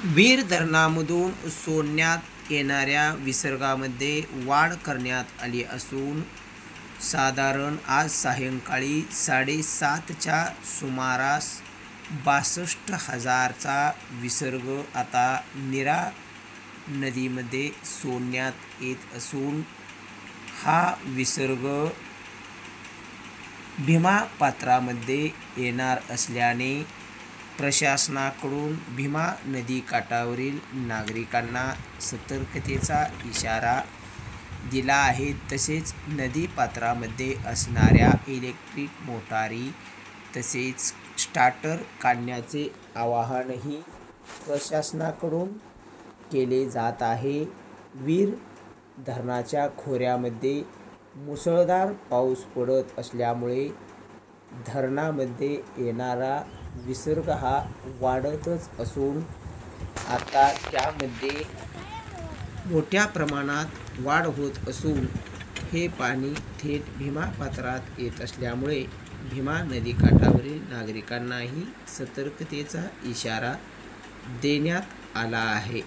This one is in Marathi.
वीर धरणामधून सोडण्यात येणाऱ्या विसर्गामध्ये वाढ करण्यात आली असून साधारण आज सायंकाळी 7:30च्या सुमारास 62,000चा विसर्ग आता नीरा नदीमध्ये सोडण्यात येत असून हा विसर्ग भीमा पात्रामध्ये येणार असल्याने प्रशासनाकडून भीमा नदी काठावरील नागरिकांना सतर्कतेचा इशारा दिला आहे। तसेच नदी पात्रामध्ये असणाऱ्या इलेक्ट्रिक मोटारी तसेच स्टार्टर काढण्याचे आवाहनही प्रशासनाकडून केले जात आहे। वीर धरणाच्या खोऱ्यामध्ये मुसळधार पाऊस पडत असल्यामुळे धरणामध्ये येणारा विसर्ग हा वाढतच असून आता त्यामध्ये मोठ्या प्रमाणात वाढ होत असून हे पाणी थेट भीमा पात्रात येत असल्यामुळे भीमा नदीकाठावरील नागरिकांनाही सतर्कतेचा इशारा देण्यात आला आहे।